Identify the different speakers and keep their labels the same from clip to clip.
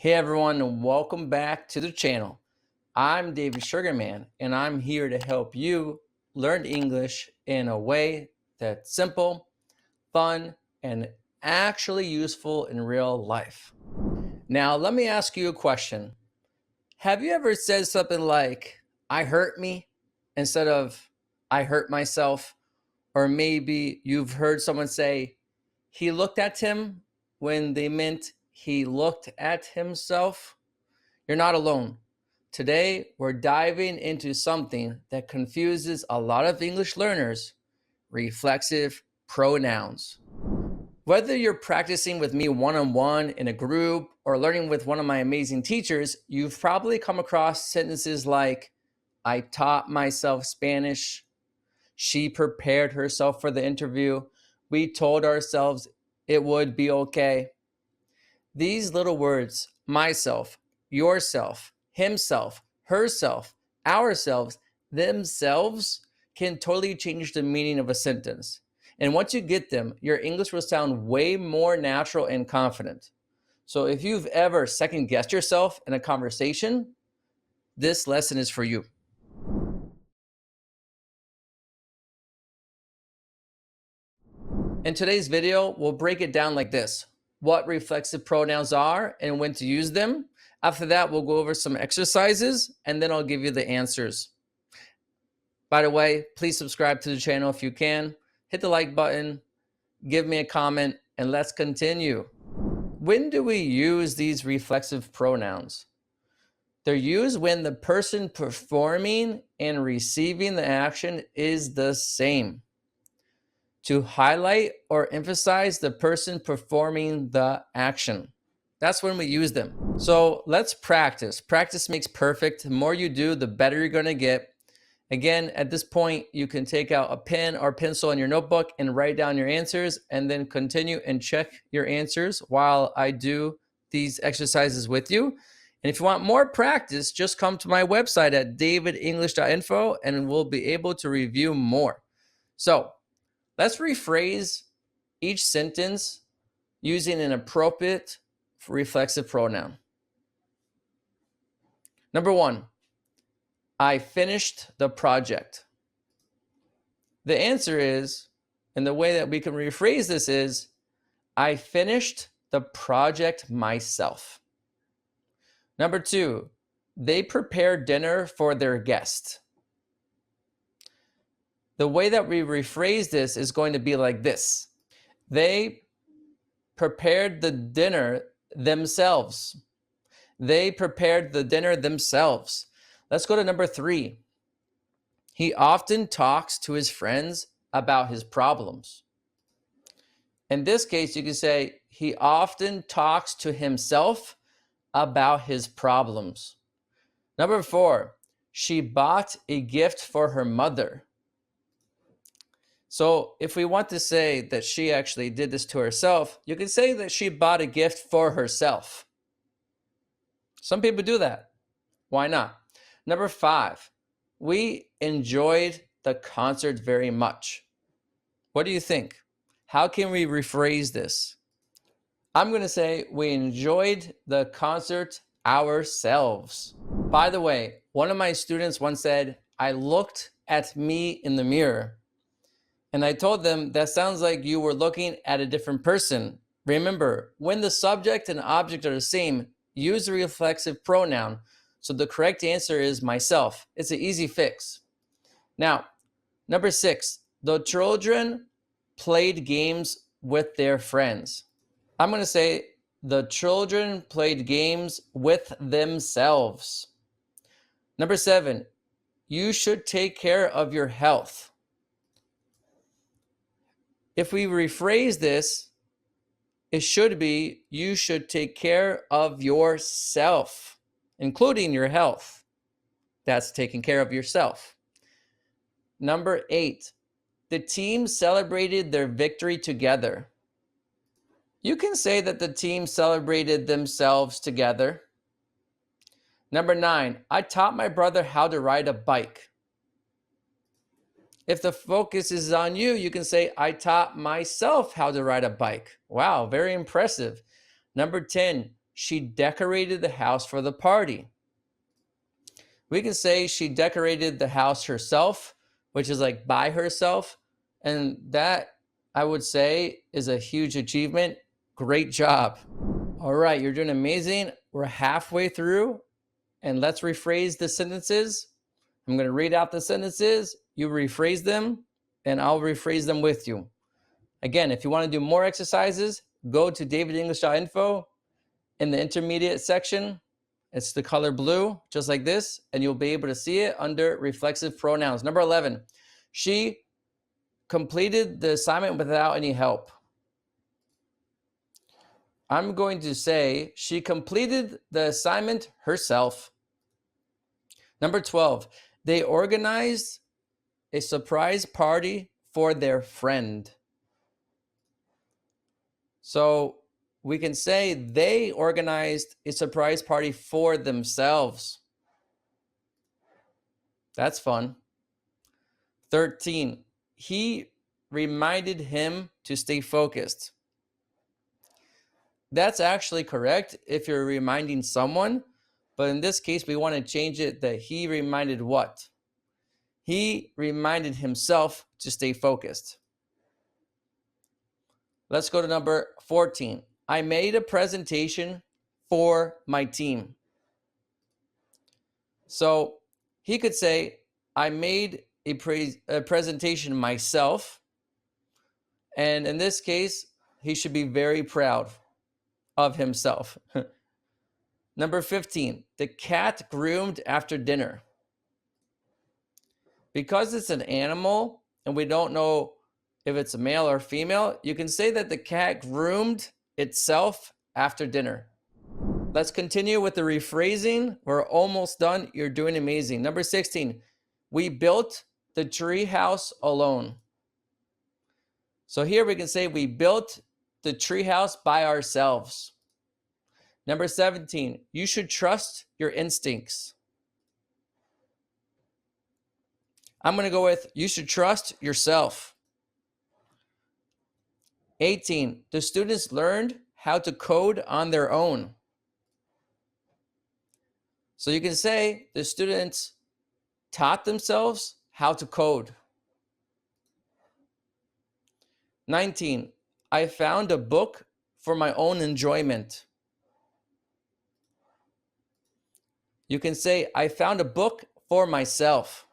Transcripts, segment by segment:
Speaker 1: Hey everyone, and welcome back to the channel. I'm David Sugarman, and I'm here to help you learn English in a way that's simple, fun, and actually useful in real life. Now, let me ask you a question. Have you ever said something like, I hurt me, instead of I hurt myself? Or maybe you've heard someone say, he looked at him, when they meant he looked at himself. You're not alone. Today, we're diving into something that confuses a lot of English learners: reflexive pronouns. Whether you're practicing with me one-on-one, in a group, or learning with one of my amazing teachers, you've probably come across sentences like, I taught myself Spanish, she prepared herself for the interview, we told ourselves it would be okay. These little words, myself, yourself, himself, herself, ourselves, themselves, can totally change the meaning of a sentence. And once you get them, your English will sound way more natural and confident. So if you've ever second guessed yourself in a conversation, this lesson is for you. In today's video, we'll break it down like this: what reflexive pronouns are and when to use them. After that, we'll go over some exercises, and then I'll give you the answers. By the way, please subscribe to the channel if you can. Hit the like button, give me a comment, and let's continue. When do we use these reflexive pronouns? They're used when the person performing and receiving the action is the same, to highlight or emphasize the person performing the action. That's when we use them. So let's practice. Practice makes perfect. The more you do, the better you're going to get. Again, at this point, you can take out a pen or pencil in your notebook and write down your answers, and then continue and check your answers while I do these exercises with you. And if you want more practice, just come to my website at davidenglish.info and we'll be able to review more. So let's rephrase each sentence using an appropriate reflexive pronoun. Number one, I finished the project. The answer is, and the way that we can rephrase this is, I finished the project myself. Number two, they prepared dinner for their guest. The way that we rephrase this is going to be like this: they prepared the dinner themselves. They prepared the dinner themselves. Let's go to number three. He often talks to his friends about his problems. In this case, you can say he often talks to himself about his problems. Number four, she bought a gift for her mother. So if we want to say that she actually did this to herself, you can say that she bought a gift for herself. Some people do that. Why not? Number five, we enjoyed the concert very much. What do you think? How can we rephrase this? I'm going to say we enjoyed the concert ourselves. By the way, one of my students once said, I looked at me in the mirror. And I told them, that sounds like you were looking at a different person. Remember, when the subject and object are the same, use the reflexive pronoun. So the correct answer is myself. It's an easy fix. Now, number six, the children played games with their friends. I'm going to say the children played games with themselves. Number seven, you should take care of your health. If we rephrase this, it should be, you should take care of yourself, including your health. That's taking care of yourself. Number eight, the team celebrated their victory together. You can say that the team celebrated themselves together. Number nine, I taught my brother how to ride a bike. If the focus is on you, you can say, I taught myself how to ride a bike. Wow, very impressive. Number 10, she decorated the house for the party. We can say she decorated the house herself, which is like by herself. And that, I would say, is a huge achievement. Great job. All right, you're doing amazing. We're halfway through, and let's rephrase the sentences. I'm going to read out the sentences, you rephrase them, and I'll rephrase them with you. Again, if you want to do more exercises, go to davidenglish.info. In the intermediate section, it's the color blue, just like this, and you'll be able to see it under reflexive pronouns. Number 11, she completed the assignment without any help. I'm going to say she completed the assignment herself. Number 12, they organized a surprise party for their friend. So we can say they organized a surprise party for themselves. That's fun. 13, he reminded him to stay focused. That's actually correct if you're reminding someone, but in this case, we want to change it that he reminded what? He reminded himself to stay focused. Let's go to number 14. I made a presentation for my team. So he could say, I made a presentation myself. And in this case, he should be very proud of himself. Number 15, the cat groomed after dinner. Because it's an animal and we don't know if it's a male or female, you can say that the cat groomed itself after dinner. Let's continue with the rephrasing. We're almost done. You're doing amazing. Number 16, we built the tree house alone. So here we can say we built the tree house by ourselves. Number 17, you should trust your instincts. I'm going to go with you should trust yourself. 18, the students learned how to code on their own. So you can say the students taught themselves how to code. 19, I found a book for my own enjoyment. You can say, I found a book for myself.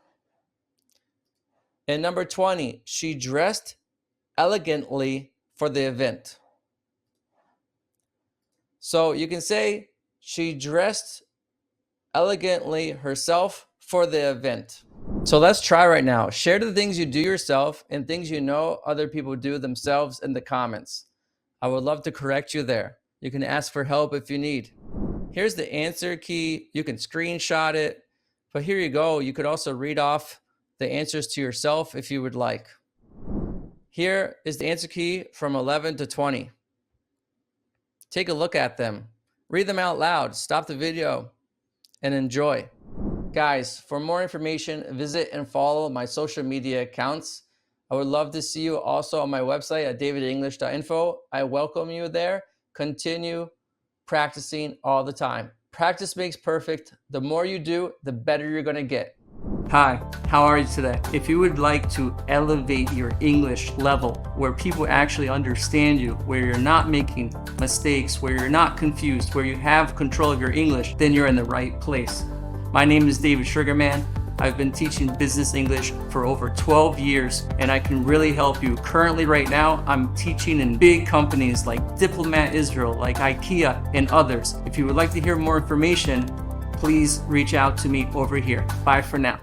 Speaker 1: And number 20, she dressed elegantly for the event. So you can say, she dressed elegantly herself for the event. So let's try right now. Share the things you do yourself and things you know other people do themselves in the comments. I would love to correct you there. You can ask for help if you need. Here's the answer key. You can screenshot it, but here you go. You could also read off the answers to yourself if you would like. Here is the answer key from 11 to 20. Take a look at them. Read them out loud. Stop the video and enjoy. Guys, for more information, visit and follow my social media accounts. I would love to see you also on my website at davidenglish.info. I welcome you there. Continue practicing all the time. Practice makes perfect. The more you do, the better you're going to get. Hi, how are you today? If you would like to elevate your English level where people actually understand you, where you're not making mistakes, where you're not confused, where you have control of your English, then you're in the right place. My name is David Sugarman. I've been teaching business English for over 12 years, and I can really help you. Currently, right now, I'm teaching in big companies like Diplomat Israel, like IKEA, and others. If you would like to hear more information, please reach out to me over here. Bye for now.